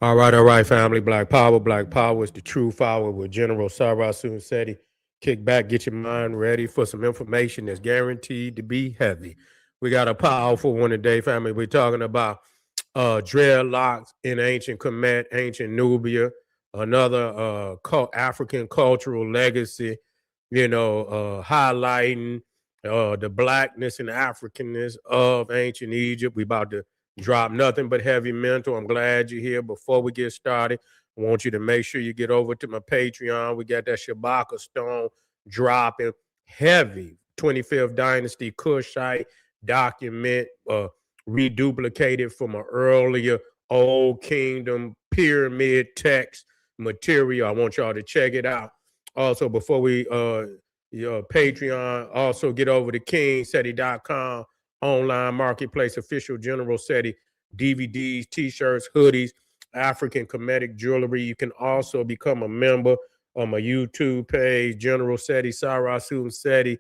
All right, family. Black Power is the true power with General Sarasun Seti. Kick back, get your mind ready for some information that's guaranteed to be heavy. We got a powerful one today, family. We're talking about dreadlocks in ancient Kemet, ancient Nubia, another African cultural legacy, highlighting the blackness and Africanness of ancient Egypt. We about to drop nothing but heavy mental. I'm glad you're here. Before we get started, I want you to make sure you get over to my Patreon. We got that Shabaka Stone dropping heavy 25th Dynasty Kushite document, reduplicated from an earlier Old Kingdom pyramid text material. I want y'all to check it out. Also, before we Patreon, also get over to kingseti.com online marketplace, official General Seti DVDs, t-shirts, hoodies, African Kemetic jewelry. You can also become a member on my YouTube page, General Seti, Sarasun Seti.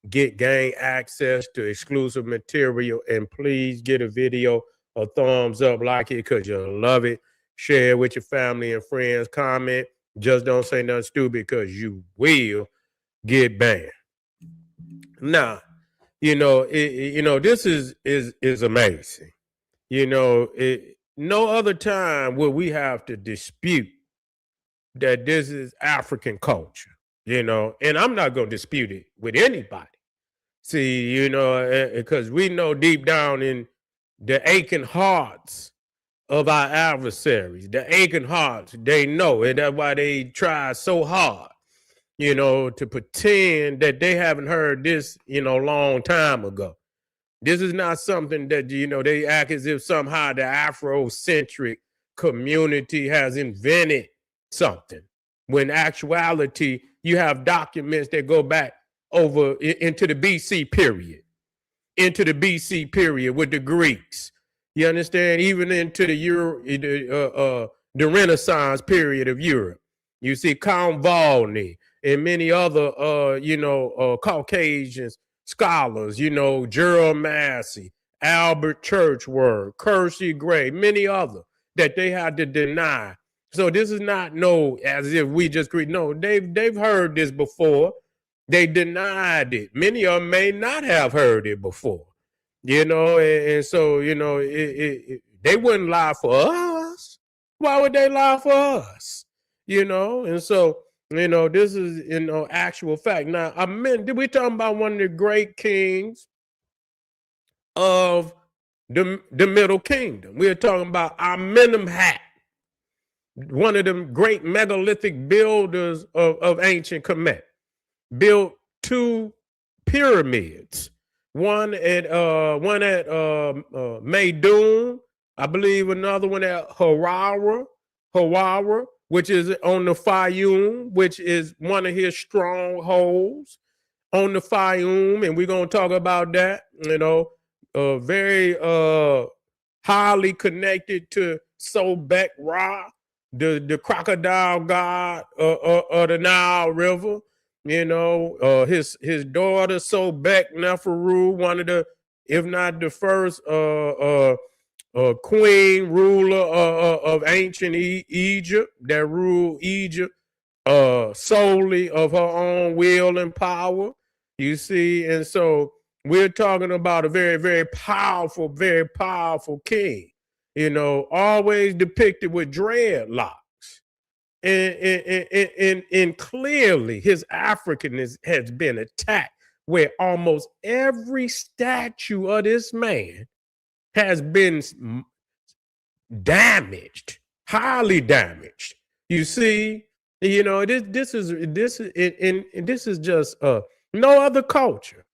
Gain access to exclusive material, and please get a video a thumbs up, like it because you'll love it. Share it with your family and friends. Comment. Just don't say nothing stupid because you will get banned. Now, this is amazing. No other time will we have to dispute that this is African culture, and I'm not going to dispute it with anybody. See, because we know deep down in the aching hearts of our adversaries, the aching hearts, they know, and that's why they try so hard, to pretend that they haven't heard this, long time ago. This is not something that, they act as if somehow the Afrocentric community has invented something. When actuality, you have documents that go back over into the BC period, with the Greeks. You understand? Even into the Renaissance period of Europe. You see Count Volney and many other, Caucasian scholars, Gerald Massey, Albert Churchward, Kersey Gray, many other that they had to deny. So this is not as if we just agree. No, they've heard this before. They denied it. Many of them may not have heard it before, and so, they wouldn't lie for us. Why would they lie for us? And so, this is, actual fact. Now, we're talking about one of the great kings of the Middle Kingdom. We're talking about Amenemhat, one of them great megalithic builders of ancient Kemet. Built two pyramids, one at Meidum, I believe another one at Hawara, which is on the Faiyum, which is one of his strongholds on the Faiyum, and we're gonna talk about that. Very highly connected to Sobek Ra, the crocodile god of the Nile River. His daughter Sobek Neferu, one of the, if not the first queen ruler of ancient Egypt, that ruled Egypt solely of her own will and power. You see, and so we're talking about a very, very powerful king. Always depicted with dreadlocks. And clearly his Africanness has been attacked, where almost every statue of this man has been damaged, highly damaged. You see, this is just no other culture.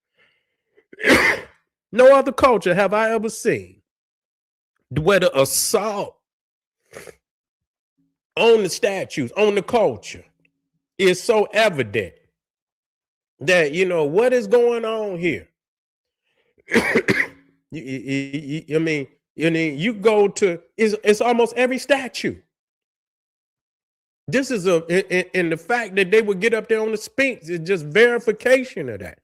No other culture have I ever seen where the assault on the statues, on the culture, is so evident that, what is going on here? You go to, it's almost every statue. This is and the fact that they would get up there on the Sphinx is just verification of that.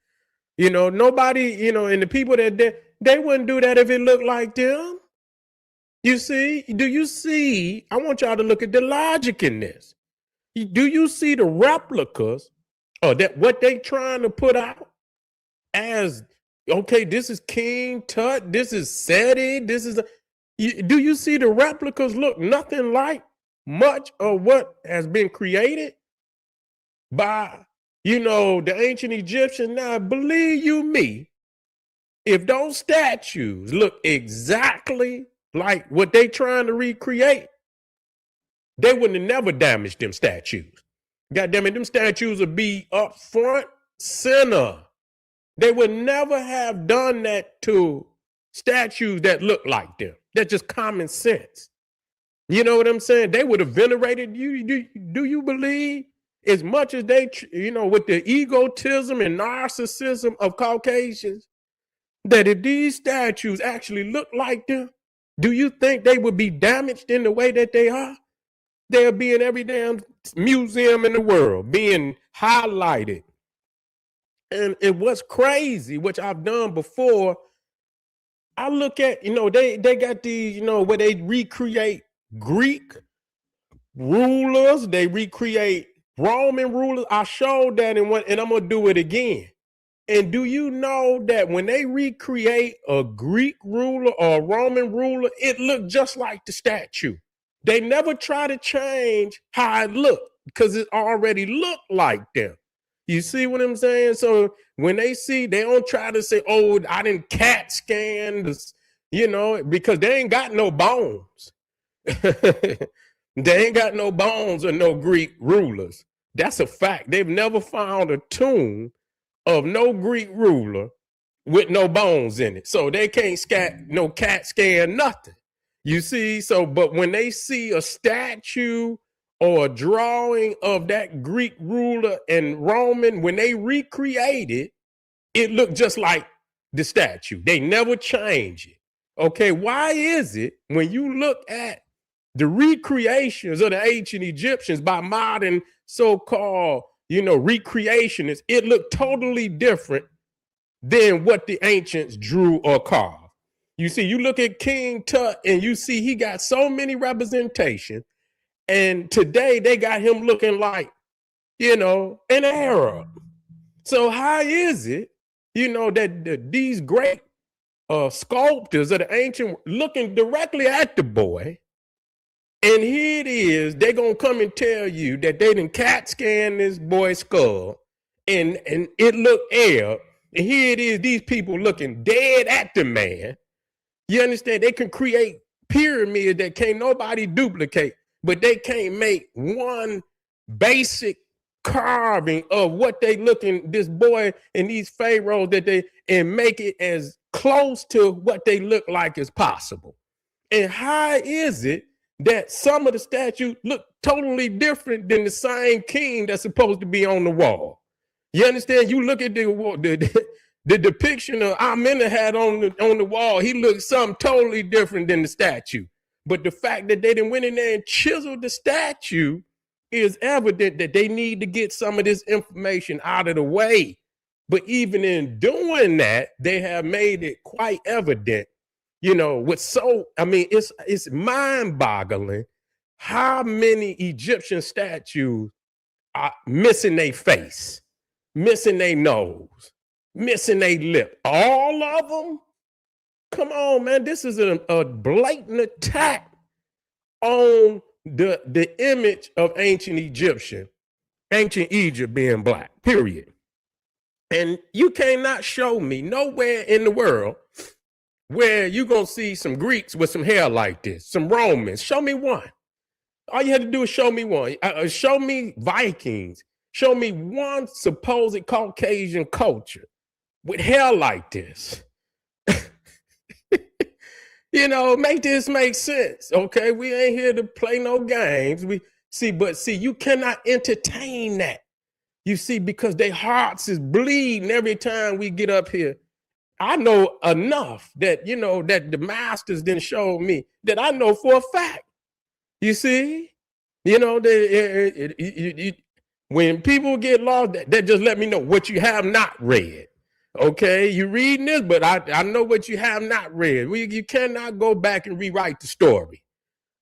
Nobody, and the people that they wouldn't do that if it looked like them. You see, do you see? I want y'all to look at the logic in this. Do you see the replicas or that what they trying to put out as okay? This is King Tut. This is Seti. This is. Do you see the replicas look nothing like much of what has been created by the ancient Egyptians? Now, believe you me, if those statues look exactly like what they trying to recreate, they wouldn't have never damaged them statues. God damn it, them statues would be up front center. They would never have done that to statues that look like them. That's just common sense. You know what I'm saying? They would have venerated you. Do you believe as much as they, with the egotism and narcissism of Caucasians, that if these statues actually look like them, do you think they would be damaged in the way that they are? They'll be in every damn museum in the world, being highlighted. And what's crazy, which I've done before, I look at, they got these, where they recreate Greek rulers, they recreate Roman rulers. I showed that and I'm going to do it again. And do you know that when they recreate a Greek ruler or a Roman ruler, it looked just like the statue? They never try to change how it looked because it already looked like them. You see what I'm saying? So when they don't try to say, oh, I didn't CAT scan this, because they ain't got no bones. They ain't got no bones or no Greek rulers. That's a fact. They've never found a tomb of no Greek ruler with no bones in it. So they can't CAT scan nothing. You see, but when they see a statue or a drawing of that Greek ruler and Roman, when they recreate it, it looked just like the statue. They never change it. Okay, why is it when you look at the recreations of the ancient Egyptians by modern so-called, recreationists, it looked totally different than what the ancients drew or carved? You see, you look at King Tut and you see he got so many representations. And today they got him looking like, an Arab. So how is it, that these great sculptors of the ancient looking directly at the boy, and here it is, they're going to come and tell you that they didn't CAT scan this boy's skull and it looked Arab. And here it is, these people looking dead at the man. You understand? They can create pyramids that can't nobody duplicate, but they can't make one basic carving of what they looking, this boy and these pharaohs and make it as close to what they look like as possible. And how is it that some of the statues look totally different than the same king that's supposed to be on the wall? You understand? You look at the depiction of Amenemhat on the wall, he looked something totally different than the statue. But the fact that they didn't went in there and chiseled the statue is evident that they need to get some of this information out of the way. But even in doing that, they have made it quite evident, it's mind-boggling how many Egyptian statues are missing their face, missing their nose, missing a lip. All of them? Come on, man. This is a blatant attack on the image of ancient Egypt being black, period. And you cannot show me nowhere in the world where you're going to see some Greeks with some hair like this, some Romans. Show me one. All you had to do is show me one. Show me Vikings. Show me one supposed Caucasian culture with hair like this. Make this make sense. Okay, we ain't here to play no games. You cannot entertain that. You see, because their hearts is bleeding every time we get up here. I know enough that, that the masters didn't show me that I know for a fact. You see, when people get lost, they just let me know what you have not read. Okay, you reading this, but I know what you have not read. You cannot go back and rewrite the story.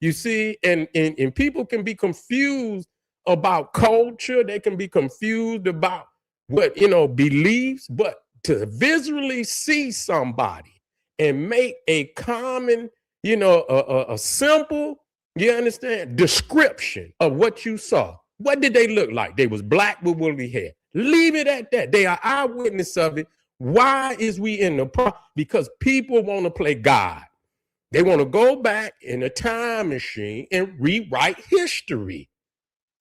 You see, and people can be confused about culture. They can be confused about what, beliefs, but to visually see somebody and make a common, a simple, you understand, description of what you saw. What did they look like? They was black with woolly hair. Leave it at that. They are eyewitness of it. Why is we in the problem? Because people want to play God. They want to go back in a time machine and rewrite history.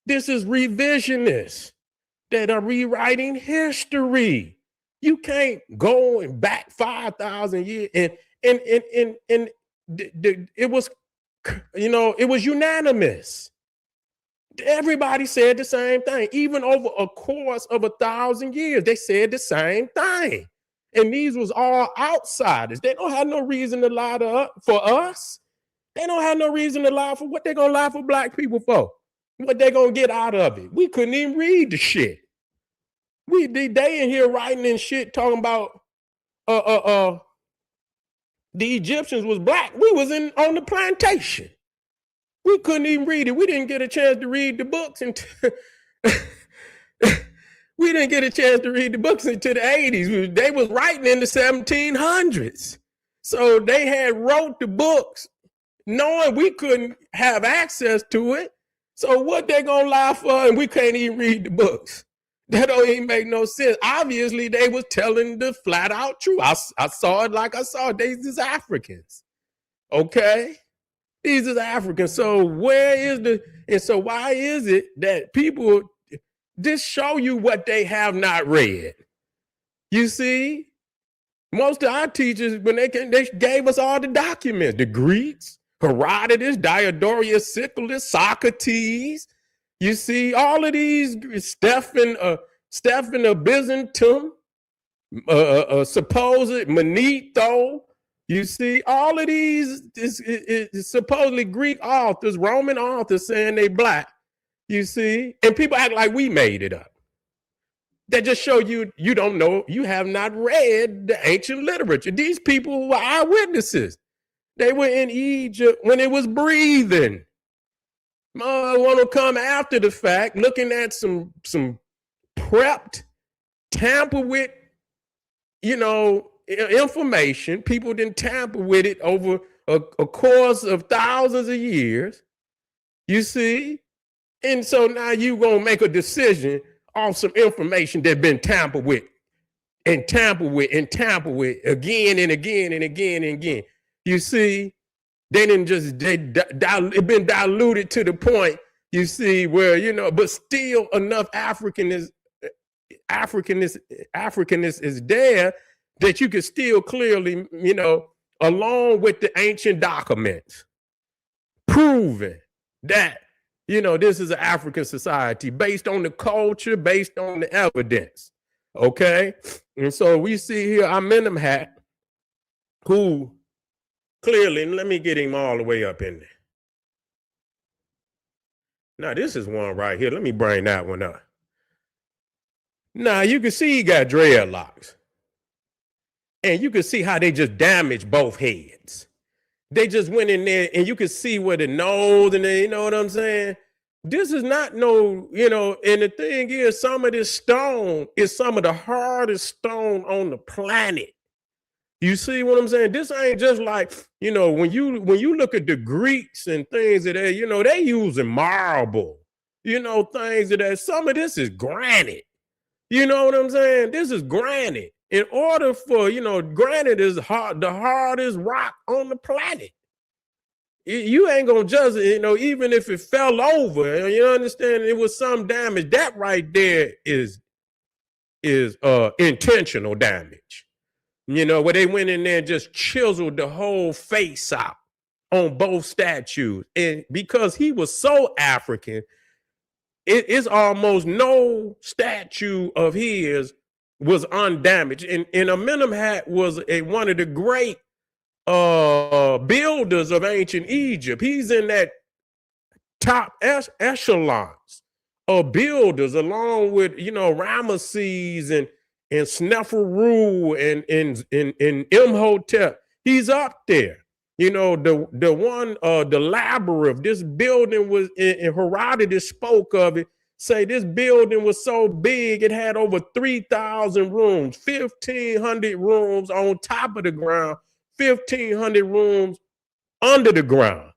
This is revisionists that are rewriting history. You can't go back 5,000 years and it was, it was unanimous. Everybody said the same thing. Even over a course of 1,000 years, they said the same thing. And these was all outsiders. They don't have no reason to lie for us. They don't have no reason to lie for what they're going to lie for black people for. What they're going to get out of it. We couldn't even read the shit. They in here writing and shit talking about the Egyptians was black. We was on the plantation. We couldn't even read it. We didn't get a chance to read the books until we didn't get a chance to read the books until the 80s. They was writing in the 1700s. So they had wrote the books knowing we couldn't have access to it. So what they gonna lie for and we can't even read the books? That don't even make no sense. Obviously, they was telling the flat out truth. I saw it like I saw it. These is Africans. Okay? These is Africans. So why is it that people just show you what they have not read? You see, most of our teachers, when they gave us all the documents, the Greeks, Herodotus, Diodorus Siculus, Socrates. You see, all of these, Stephen of Byzantium, supposed Manetho. You see, all of these is supposedly Greek authors, Roman authors saying they black. You see, and people act like we made it up. That just show you don't know, you have not read the ancient literature. These people were eyewitnesses. They were in Egypt when it was breathing. I want to come after the fact, looking at some prepped, tampered with, information. People didn't tamper with it over a course of thousands of years. You see? And so now you going to make a decision on some information that's been tampered with and tampered with and tampered with again and again and again and again. You see? It been diluted to the point, you see, where, but still enough Africanness is there that you can still clearly, along with the ancient documents, proving that, this is an African society based on the culture, based on the evidence. Okay. And so we see here Amenemhat, who clearly, let me get him all the way up in there. Now, this is one right here. Let me bring that one up. Now, you can see he got dreadlocks. And you can see how they just damaged both heads. They just went in there and you can see where the nose and you know what I'm saying? This is not and the thing is, some of this stone is some of the hardest stone on the planet. You see what I'm saying? This ain't just like, when you look at the Greeks and things that they using marble, things that some of this is granite. You know what I'm saying? This is granite. In order for, granite is the hardest rock on the planet. You ain't gonna judge it, even if it fell over, you understand, it was some damage. That right there is intentional damage. Where they went in there and just chiseled the whole face out on both statues. And because he was so African, it is almost no statue of his was undamaged. And Amenemhat was one of the great builders of ancient Egypt. He's in that top echelons of builders, along with, Ramesses and Sneferu and Imhotep. He's up there. You know, the one, the labyrinth, this building was, and Herodotus spoke of it, say this building was so big, it had over 3,000 rooms, 1,500 rooms on top of the ground, 1,500 rooms under the ground,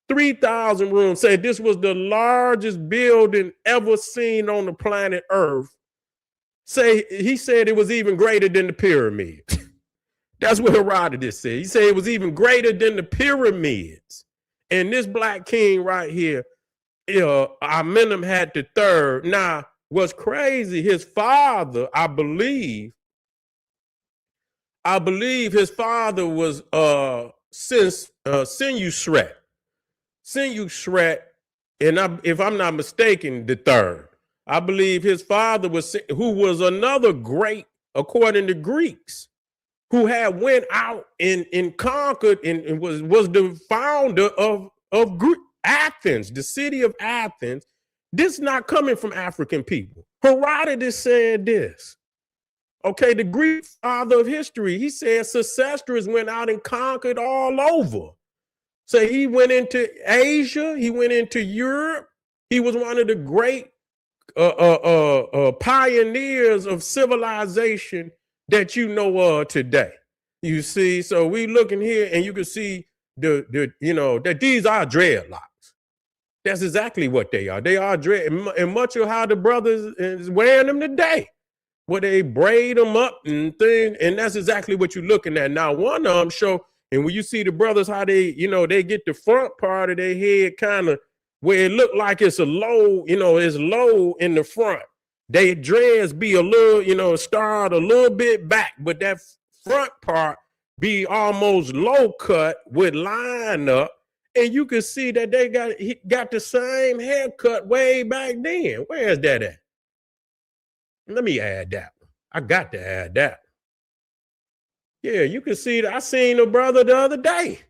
3,000 rooms. Say this was the largest building ever seen on the planet Earth. Say, he said it was even greater than the pyramids. That's what Herodotus said. He said it was even greater than the pyramids. And this black king right here, Amenemhat III. Now, what's crazy, his father, I believe his father was Senusret. Senusret, and if I'm not mistaken, the third. I believe his father was, who was another great, according to Greeks, who had went out and conquered and was the founder of Athens, the city of Athens. This is not coming from African people. Herodotus said this. Okay, the Greek father of history, he said Sesostris went out and conquered all over. So he went into Asia, he went into Europe. He was one of the great pioneers of civilization that you know of today. You see, so we looking here and you can see that these are dreadlocks. That's exactly what they are. They are dread, and much of how the brothers is wearing them today, where they braid them up and things, and that's exactly what you're looking at. Now, one of them show, and when you see the brothers, how they, they get the front part of their head kind of where it look like it's a low, it's low in the front. They dreads be a little, start a little bit back, but that front part be almost low cut with line up. And you can see that he got the same haircut way back then. Where is that at? Let me add that one. I got to add that. Yeah, you can see that. I seen a brother the other day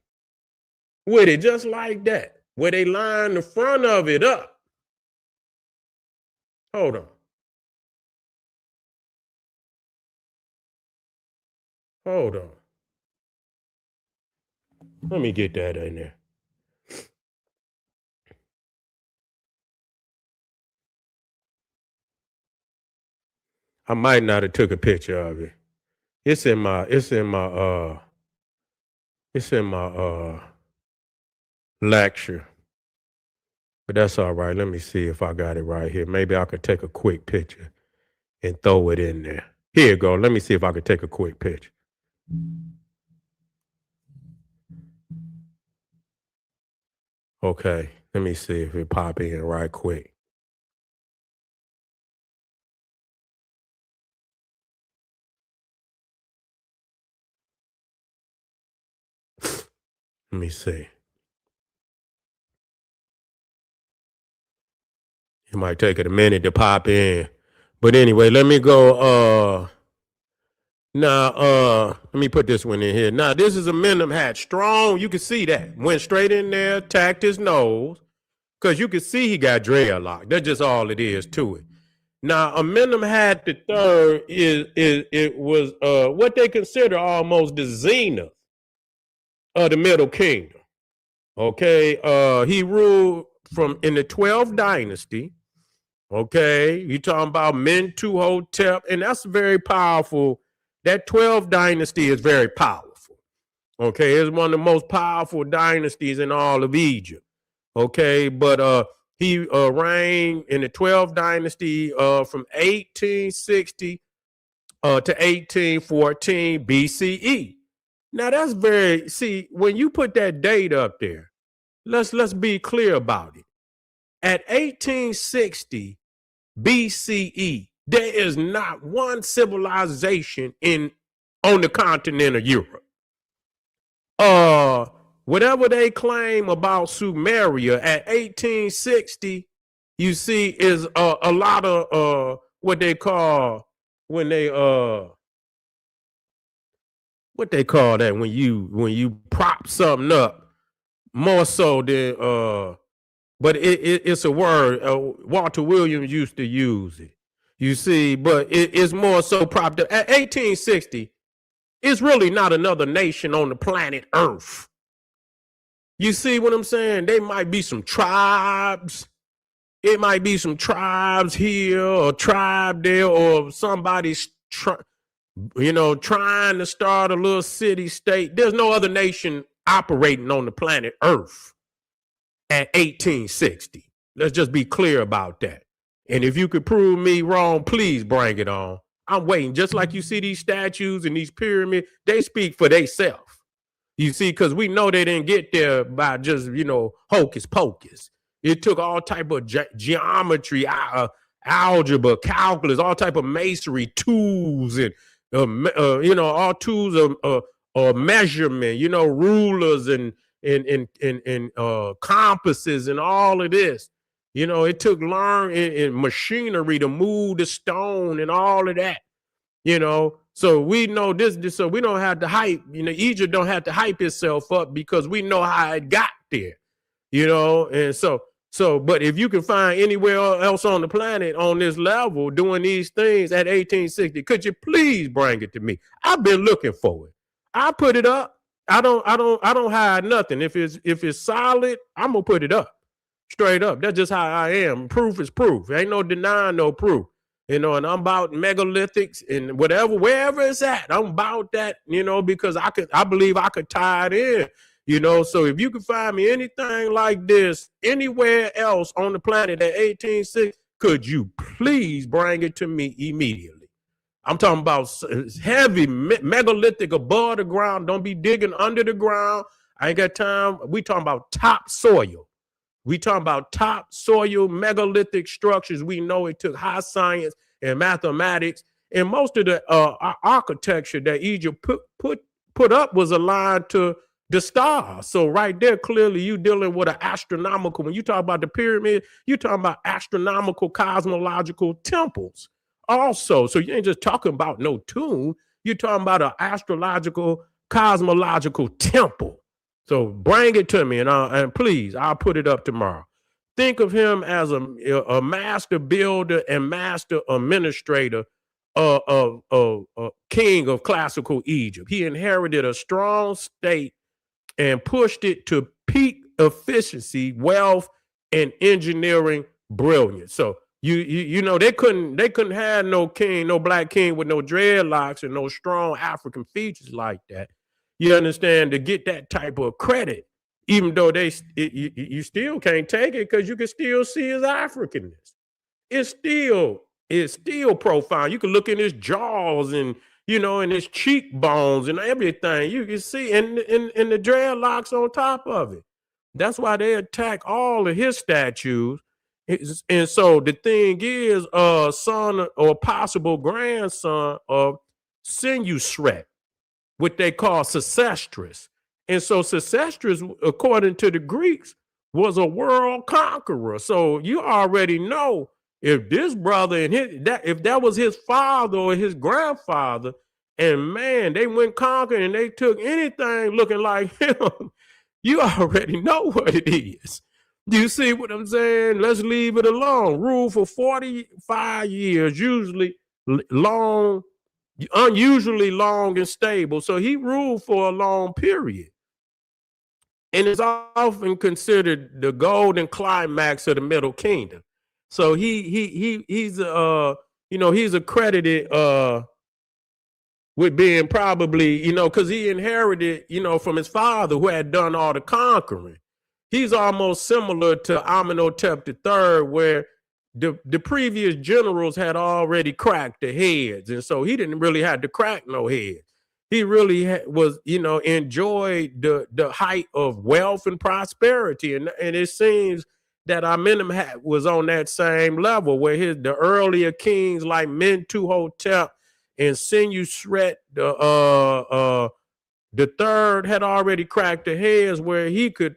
with it just like that, where they line the front of it up. Hold on. Hold on. Let me get that in there. I might not have took a picture of it. It's in my lecture. But that's all right. Let me see if I got it right here. Maybe I could take a quick picture and throw it in there. Here you go. Let me see if I could take a quick picture. Okay. Let me see if it pop in right quick. Let me see. It might take it a minute to pop in. But anyway, let me go. Let me put this one in here. Now, this is Amenemhat strong. You can see that. Went straight in there, tacked his nose. Because you can see he got dreadlock. That's just all it is to it. Now, Amenemhat III was what they consider almost the zenith of the Middle Kingdom. Okay, he ruled in the 12th dynasty. Okay, you talking about Mentuhotep, and that's very powerful. That 12th dynasty is very powerful. Okay, it's one of the most powerful dynasties in all of Egypt. Okay, but he reigned in the 12th dynasty from 1860 to 1814 BCE. Now that's when you put that date up there, let's be clear about it. At 1860 BCE, there is not one civilization on the continent of Europe. Whatever they claim about Sumeria at 1860, you see, is a lot of what they call when you prop something up more so than but it's a word Walter Williams used to use it. You see, but it's more so propped up. At 1860, it's really not another nation on the planet Earth. You see what I'm saying? There might be some tribes. It might be some tribes here or tribe there, or somebody's trying to start a little city state. There's no other nation operating on the planet Earth at 1860. Let's just be clear about that. And if you could prove me wrong, please bring it on. I'm waiting. Just like you see these statues and these pyramids, they speak for themselves. You see, because we know they didn't get there by just, hocus pocus. It took all type of geometry, algebra, calculus, all type of masonry tools, and all tools of measurement. Rulers and compasses and all of this. It took and machinery to move the stone and all of that. So we know this. So we don't have to hype. Egypt don't have to hype itself up because we know how it got there. And so, but if you can find anywhere else on the planet on this level doing these things at 1860, could you please bring it to me? I've been looking for it. I put it up. I don't hide nothing. If it's solid, I'm gonna put it up. Straight up. That's just how I am. Proof is proof. Ain't no denying no proof. And I'm about megalithics and wherever it's at. I'm about that, because I believe I could tie it in. So if you can find me anything like this anywhere else on the planet at 1860, could you please bring it to me immediately? I'm talking about heavy megalithic above the ground. Don't be digging under the ground. I ain't got time. We talking about top soil. We talking about top soil megalithic structures. We know it took high science and mathematics, and most of the architecture that Egypt put up was aligned to the stars. So right there, clearly you dealing with an astronomical, when you talk about the pyramid, you're talking about astronomical cosmological temples also. So you ain't just talking about no tomb, you're talking about an astrological cosmological temple. So bring it to me, and please, I'll put it up tomorrow. Think of him as a master builder and master administrator, king of classical Egypt. He inherited a strong state and pushed it to peak efficiency, wealth, and engineering brilliance. So they couldn't have no king, no black king with no dreadlocks and no strong African features like that. You understand, to get that type of credit, even though you still can't take it because you can still see his Africanness. It's still profound. You can look in his jaws and and his cheekbones and everything. You can see and the dreadlocks on top of it. That's why they attack all of his statues. And so the thing is, son or possible grandson of Senusret, what they call Sesostris. And so Sesostris, according to the Greeks, was a world conqueror. So you already know, if this brother and if that was his father or his grandfather, and man, they went conquering and they took anything looking like him, you already know what it is. You see what I'm saying? Let's leave it alone. Rule for 45 years, usually long, unusually long and stable. So he ruled for a long period, and is often considered the golden climax of the Middle Kingdom. So he's accredited with being probably, because he inherited, from his father who had done all the conquering. He's almost similar to Amenemhat III, where the previous generals had already cracked the heads. And so he didn't really have to crack no head. He really was, enjoyed the height of wealth and prosperity. And it seems that Amenemhat was on that same level, where the earlier kings like Mentuhotep and Senusret the third had already cracked the heads, where he could,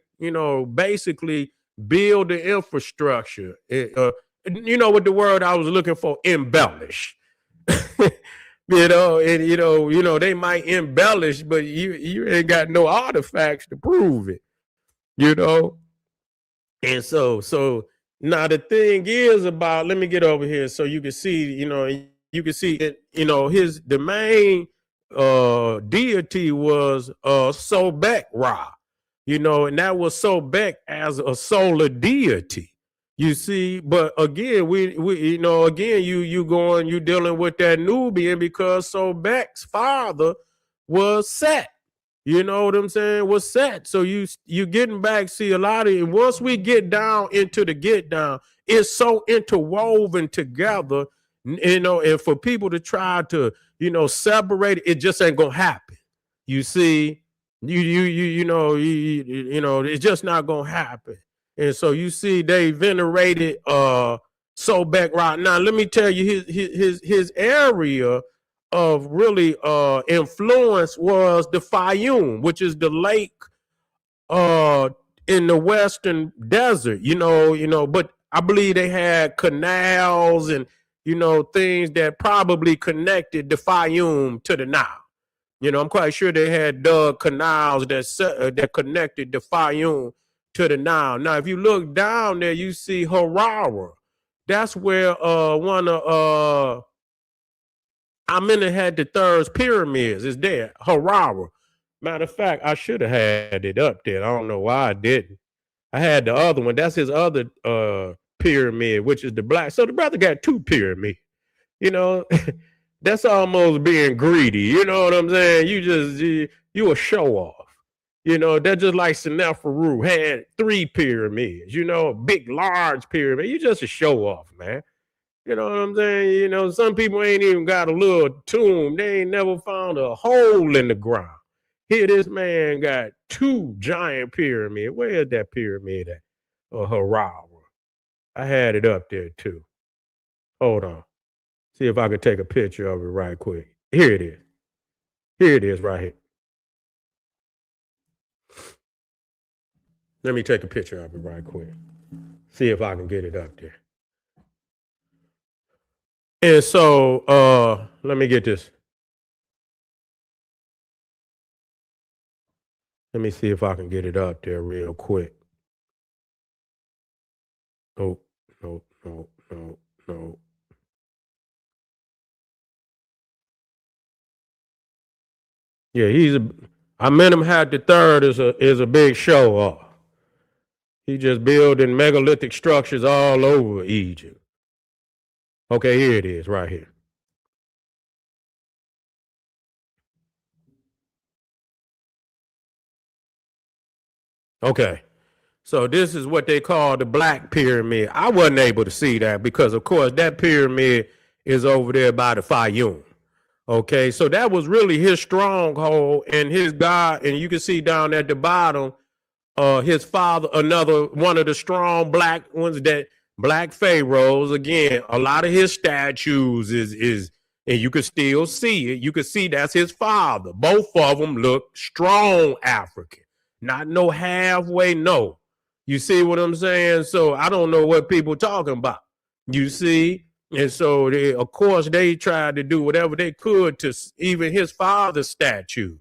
basically build the infrastructure. What the word I was looking for, embellish. They might embellish, but you ain't got no artifacts to prove it, And so Now the thing is about, let me get over here so you can see, you can see it, the main deity was Sobek Ra, and that was Sobek as a solar deity. You see, but again, we again, you dealing with that Nubian because Sobek's father was Set. You know what I'm saying? Was Set. So you getting back, see a lot of it. Once we get down into the get down, it's so interwoven together, and for people to try to, separate it, it just ain't gonna happen. You see, it's just not gonna happen. And so you see, they venerated Sobek right now. Let me tell you, his area of really influence was the Faiyum, which is the lake uh in the western desert, but I believe they had canals and things that probably connected the Faiyum to the Nile. I'm quite sure they had dug canals that connected the Faiyum to the Nile. Now, if you look down there, you see Harara. That's where one of Amenemhat III's pyramids is there, Harara. Matter of fact, I should have had it up there. I don't know why I didn't. I had the other one. That's his other pyramid, which is the black. So the brother got two pyramids. That's almost being greedy. You know what I'm saying? You a show off. That's just like Seneferu had three pyramids. A big, large pyramid. You just a show off, man. You know what I'm saying? Some people ain't even got a little tomb. They ain't never found a hole in the ground. Here, this man got two giant pyramids. Where is that pyramid at? Harara. I had it up there too. Hold on. See if I can take a picture of it right quick. Here it is. Here it is right here. Let me take a picture of it right quick. See if I can get it up there. And so let me get this. Let me see if I can get it up there real quick. No. Yeah, Amenemhat III is a big show off. He just building megalithic structures all over Egypt. Okay, here it is, right here. Okay. So this is what they call the Black Pyramid. I wasn't able to see that because, of course, that pyramid is over there by the Faiyum. Okay, so that was really his stronghold and his God. And you can see down at the bottom, his father, another one of the strong black ones, that black pharaohs. Again, a lot of his statues is and you can still see it. You can see that's his father. Both of them look strong African, not no halfway. No, you see what I'm saying? So I don't know what people talking about. You see. And so, of course, they tried to do whatever they could to even his father's statue.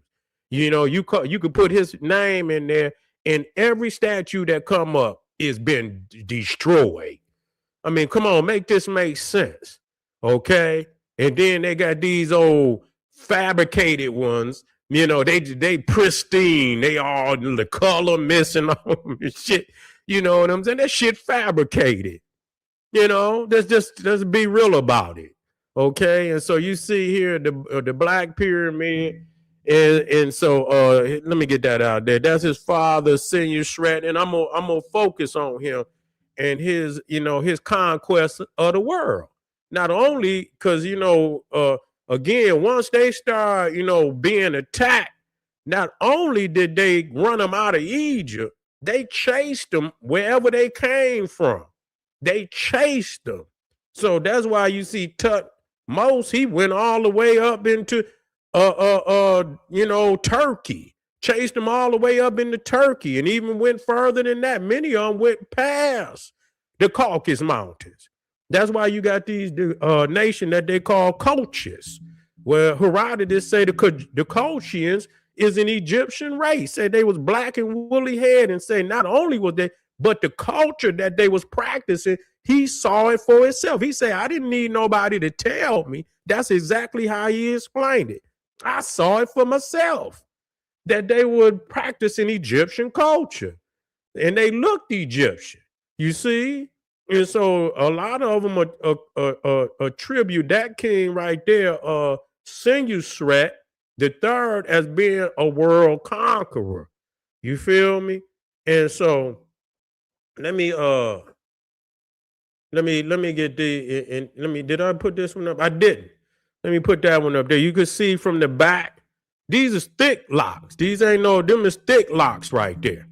You could put his name in there, and every statue that come up is been destroyed. I mean, come on, make this make sense, okay? And then they got these old fabricated ones. They pristine. They all the color missing on shit. You know what I'm saying? That shit fabricated. Let's be real about it. Okay. And so you see here the Black Pyramid. And so let me get that out there. That's his father, Senior Shred. And I'm gonna focus on him and his conquest of the world. Not only because, again, once they start, being attacked, not only did they run them out of Egypt, they chased them wherever they came from. They chased them. So that's why you see Tutmos, he went all the way up into Turkey. Chased them all the way up into Turkey and even went further than that. Many of them went past the Caucasus Mountains. That's why you got these nation that they call Colchians, where Herodotus say the Colchians is an Egyptian race. Said they was black and woolly head, and say not only was they, But the culture that they was practicing, he saw it for himself. He said, I didn't need nobody to tell me. That's exactly how he explained it. I saw it for myself that they were practicing Egyptian culture and they looked Egyptian, you see? And so a lot of them attribute that king right there, Senusret the third, as being a world conqueror. You feel me? And so let me let me get the and let me did I put this one up? I didn't. Let me put that one up there. You can see from the back, these are thick locks. These ain't no them is thick locks right there.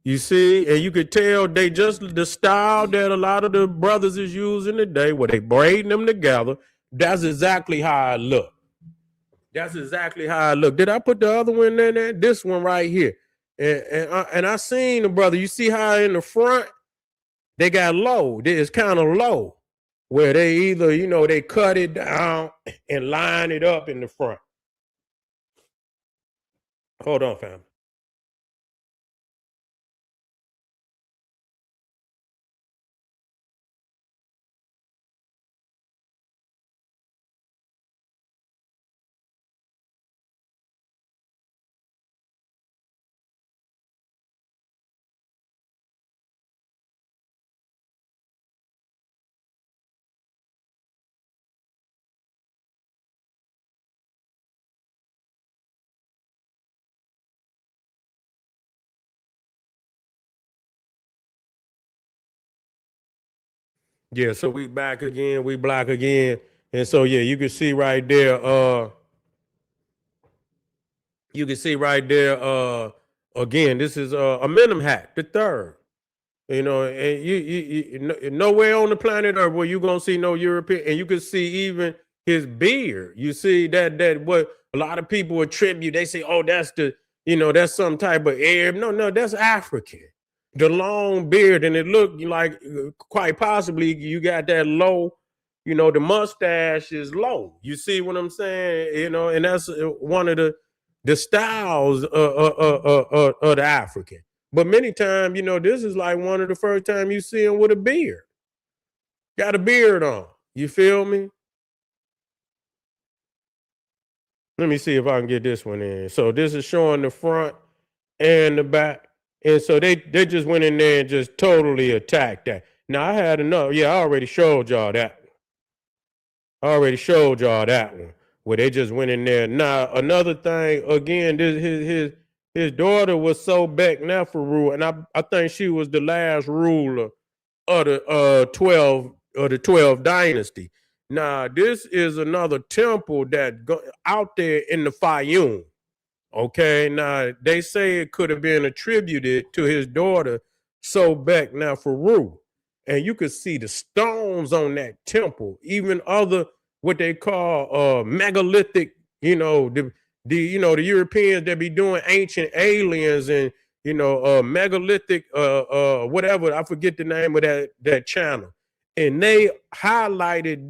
You see, and you could tell they just the style that a lot of the brothers is using today, where they braiding them together. That's exactly how I look. That's exactly how I look. Did I put the other one in there? This one right here. And I seen the brother. You see how in the front they got low. It's kind of low, where they either they cut it down and line it up in the front. Hold on, fam. Yeah, so we back again, we black again. And so yeah, you can see right there, again, this is Amenemhat III. And nowhere on the planet Earth where you gonna see no European, and you can see even his beard. You see that what a lot of people attribute. They say, oh, that's some type of Arab. No, that's African. The long beard, and it looked like quite possibly you got that low. The mustache is low. You see what I'm saying? And that's one of the styles of the African. But many times, this is like one of the first time you see him with a beard. Got a beard on. You feel me? Let me see if I can get this one in. So this is showing the front and the back. And so they just went in there and just totally attacked that. Now I had enough. Yeah, I already showed y'all that. One where they just went in there. Now another thing, again, this his daughter was Sobek Neferu, and I think she was the last ruler of the 12 dynasty. Now this is another temple that out there in the Faiyum. Okay, now they say it could have been attributed to his daughter Sobek Neferu, and you could see the stones on that temple, even other what they call megalithic. The Europeans that be doing ancient aliens and megalithic whatever, I forget the name of that channel, and they highlighted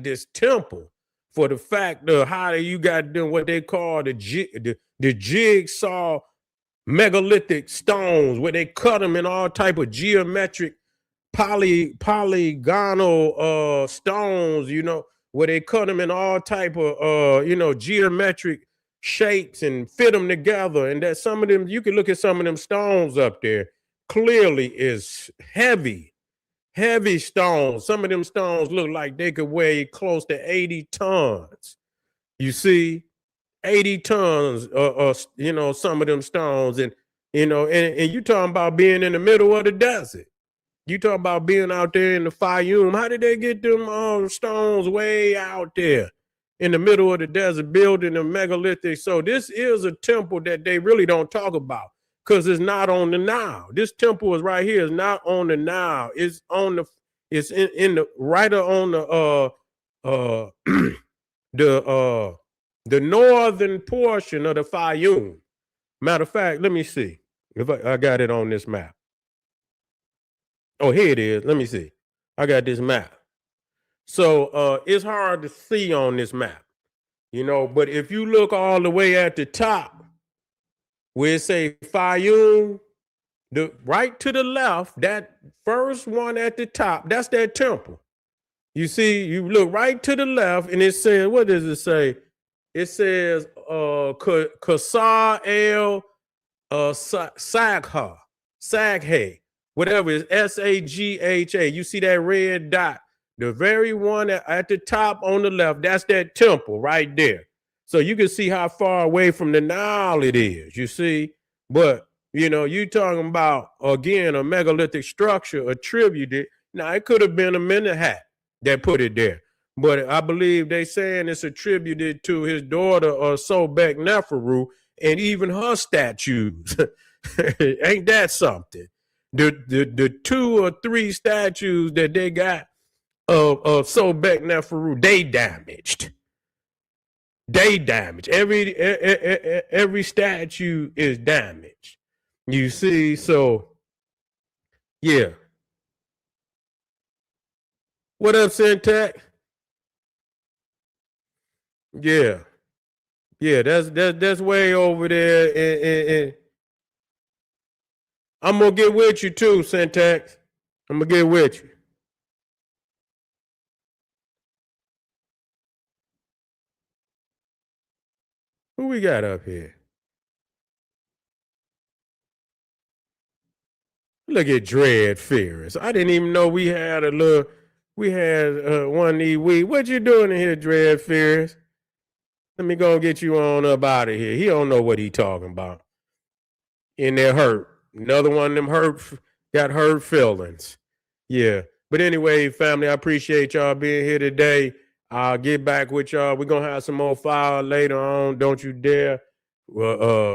this temple for the fact of how you got them what they call the jigsaw megalithic stones, where they cut them in all type of geometric polygonal stones, where they cut them in all type of geometric shapes and fit them together. And that some of them, you can look at some of them stones up there, clearly is heavy stones. Some of them stones look like they could weigh close to 80 tons. You see, 80 tons, some of them stones. And and you talking about being in the middle of the desert. You talk about being out there in the Faiyum. How did they get them stones way out there in the middle of the desert, building a megalithic? So this is a temple that they really don't talk about because it's not on the Nile. This temple is right here. It's not on the Nile. It's on the. It's in the right on the the northern portion of the Faiyum. Matter of fact, let me see if I got it on this map. Oh, here it is. Let me see. I got this map. So it's hard to see on this map, but if you look all the way at the top, where it say Faiyum, right to the left, that first one at the top, that's that temple. You see, you look right to the left, and it says, what does it say? It says Kasar El Sagha, whatever is Sagha. You see that red dot, the very one at the top on the left, that's that temple right there. So you can see how far away from the Nile it is, you see. But, you talking about, again, a megalithic structure attributed. Now, it could have been Amenemhat that put it there. But I believe they saying it's attributed to his daughter, Sobek Neferu, and even her statues. Ain't that something? The 2 or 3 statues that they got of Sobek Neferu, they damaged. Every statue is damaged. You see, so yeah. What up, Syntax? Yeah. Yeah, that's way over there. And I'm gonna get with you too, Syntax. I'm gonna get with you. Who we got up here? Look at Dread Fears. I didn't even know we had one of these. What you doing in here, Dread Fears? Let me go and get you on up out of here. He don't know what he talking about. In there hurt. Another one of them got hurt feelings. Yeah. But anyway, family, I appreciate y'all being here today. I'll get back with y'all. We're going to have some more fire later on. Don't you dare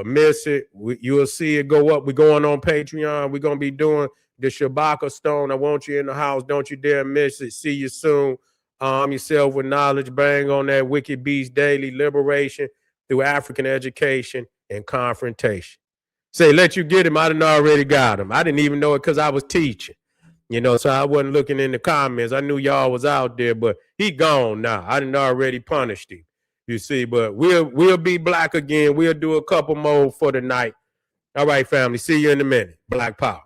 miss it. You'll see it go up. We're going on Patreon. We're going to be doing the Shabaka Stone. I want you in the house. Don't you dare miss it. See you soon. Arm yourself with knowledge. Bang on that Wicked Beast Daily Liberation through African education and confrontation. Say, let you get him. I didn't already got him. I didn't even know it because I was teaching. So I wasn't looking in the comments. I knew y'all was out there, but he gone now. I didn't already punished him. You see, but we'll be black again. We'll do a couple more for the night. All right, family. See you in a minute. Black Power.